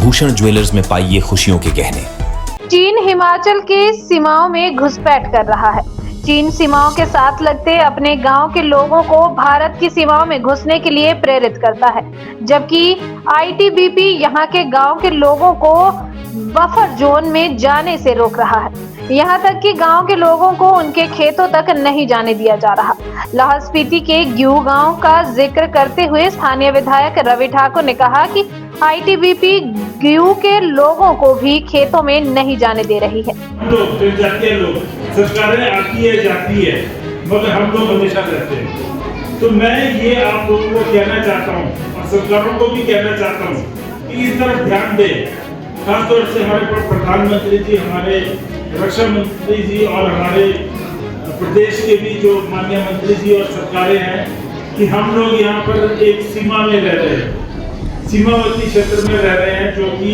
Bhushan jewellers में पाइए खुशियों के गहने। चीन हिमाचल के सीमाओं में घुसपैठ कर रहा है। चीन सीमाओं के साथ लगते अपने गांव के लोगों को भारत की सीमाओं में घुसने के लिए प्रेरित करता है, जबकि आईटीबीपी यहां के गांव के लोगों को बफर जोन में जाने से रोक रहा है। यहां तक कि गांव के लोगों को उनके खेतों तक नहीं जाने दिया जा रहा। लाहौल स्पीति के ग्यू गांव का जिक्र करते हुए स्थानीय विधायक रवि ठाकुर ने कहा कि आईटीबीपी ग्यू के लोगों को भी खेतों में नहीं जाने दे रही है। जनजातीय लोग सरकारें आती है जाती है, मगर हम लोग हमेशा रहते हैं। तो मैं ये आप लोगों को कहना चाहता हूँ और सरकारों को भी कहना चाहता हूँ कि इस तरफ ध्यान दें। खासतौर से हमारे प्रधानमंत्री जी, हमारे रक्षा मंत्री जी और हमारे प्रदेश के भी जो माननीय मंत्री जी और सरकारें हैं कि हम लोग यहाँ पर एक सीमा में रह रहे हैं, सीमावर्ती क्षेत्र में रह रहे हैं, जो कि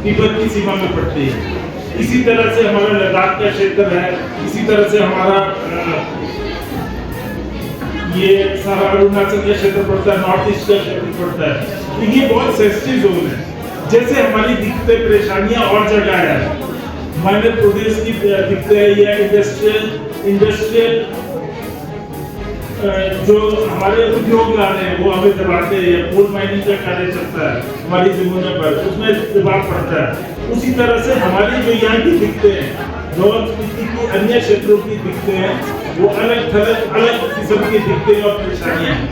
तिब्बत की सीमा में पड़ती है। इसी तरह से हमारा लद्दाख का क्षेत्र है, इसी तरह से हमारा ये सारा अरुणाचल का क्षेत्र पड़ता है, नॉर्थ ईस्ट का क्षेत्र पड़ता है। तो ये बहुत सेंसिटिव जोन है। जैसे हमारी दिक्कतें परेशानियां और जगह है, माइनर प्रोड्यूस की दिक्कतें है या इंडस्ट्रियल जो हमारे उद्योग ला रहे हैं वो हमें दबाते हैं, या कोल माइनिंग का कार्य चलता है हमारी जमीनों पर, उसमें दबाव पड़ता है। उसी तरह से हमारी जो यहाँ की दिक्कतें हैं, लाहौल स्पीति की अन्य क्षेत्रों की दिक्कतें हैं, वो अलग किस्म की दिक्कतें और परेशानियां हैं।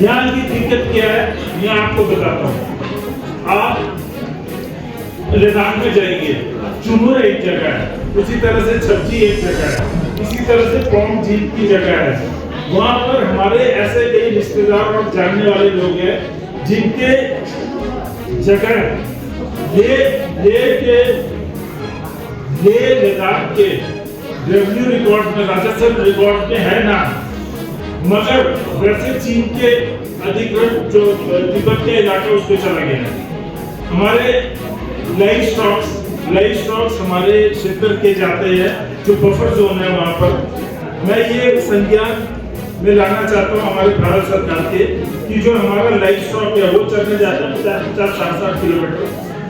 यहाँ की दिक्कत क्या है मैं आपको बताता हूँ। आप लद्दाख में जाएंगे, चुनूर एक जगह है, उसी तरह से छब्जी एक जगह है, इसी तरह से पौंग झील की जगह है। वहाँ पर हमारे ऐसे कई रिश्तेदार और जानने वाले लोग हैं जिनके जगह ले लद्दाख के रेवेन्यू रिकॉर्ड में, राजस्व रिकॉर्ड में है ना, मगर वैसे चीन के अधिकृत जो तिब्बत के इलाके उसको चला गया है। हमारे लाइव स्टॉक्स हमारे क्षेत्र के जाते हैं, जो बफर जोन है वहाँ पर। मैं ये संज्ञान में लाना चाहता हूँ हमारे भारत सरकार के कि जो हमारा लाइव स्टॉक है वो चलने जाता है 50-60 किलोमीटर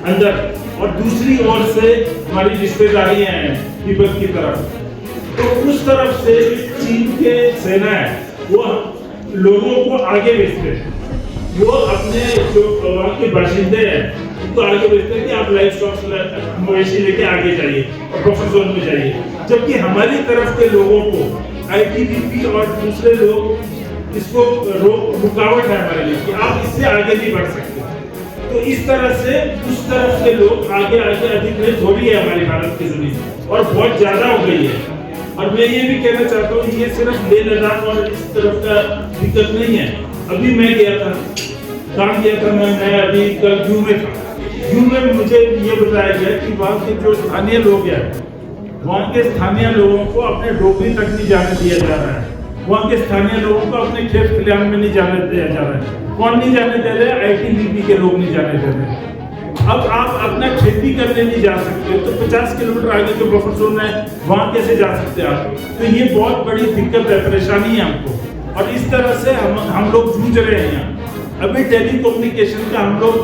अंदर, और दूसरी ओर से हमारी रिश्तेदारियाँ हैं तिब्बत की तरफ। तो उस तरफ से चीन के सेना है वो लोगों को आगे भेजते हैं, वो अपने जो वहाँ के बाशिंदे हैं उनको आगे भेजते हैं कि आप लाइव स्टॉक मवेशी लेके आगे जाइए और बफर जोन में जाइए। जबकि हमारी तरफ के लोगों को आईटीबीपी और दूसरे लोग इसको रुकावट है हमारे लिए कि आप इससे आगे नहीं बढ़ सकते। तो इस तरह से उस तरफ के लोग आगे अधिकृत हो रही है हमारी भारत की जमीन, और बहुत ज्यादा हो गई है। और मैं ये भी कहना चाहता हूँ ये सिर्फ लेह लद्दाख और इस तरफ का दिक्कत नहीं है। अभी मैं गया था, काम किया था, मैं अभी कल ग्यू में था। ग्यू में मुझे ये बताया गया कि वहाँ के जो स्थानीय लोग हैं, वहाँ के स्थानीय लोगों को अपने डोगरी तक नहीं जाने दिया जा रहा है। वहाँ के स्थानीय लोगों को अपने खेत खलिहान में नहीं जाने दिया जा रहा है। कौन नहीं जाने दे रहे? आईटीबीपी के लोग नहीं जाने दे रहे। अब आप अपना खेती करने नहीं जा सकते तो 50 किलोमीटर आगे जो बफर जोन है वहाँ कैसे जा सकते हैं आप? तो ये बहुत बड़ी दिक्कत है, परेशानी है हमको, और इस तरह से हम लोग जूझ रहे हैं यहाँ। अभी टेलीकम्युनिकेशन का हम लोग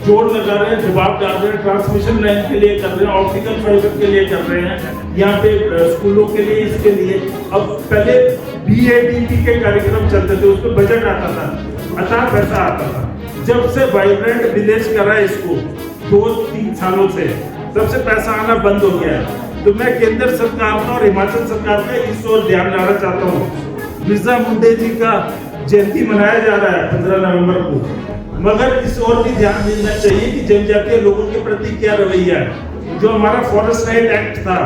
जोड़ लगा रहे हैं, दबाव डाल रहे हैं, ट्रांसमिशन लाइन के लिए कर रहे हैं, ऑप्टिकल फाइबर के लिए कर रहे हैं, यहाँ पे स्कूलों के लिए, इसके लिए। अब पहले BADP के कार्यक्रम चलते थे, उसमें बजट आता था, अथाह पैसा आता था। जब से वाइब्रेंट विलेज करा है इसको 2-3 सालों से, तब से पैसा आना बंद हो गया है। तो मैं केंद्र सरकार का और हिमाचल सरकार का इस ओर ध्यान लाना चाहता हूँ। बिरसा मुंडा जी का जयंती मनाया जा रहा है 15 नवंबर को, मगर इस ओर भी ध्यान देना चाहिए कि जनजातीय लोगों के प्रति क्या रवैया है। जो हमारा फॉरेस्ट राइट एक्ट था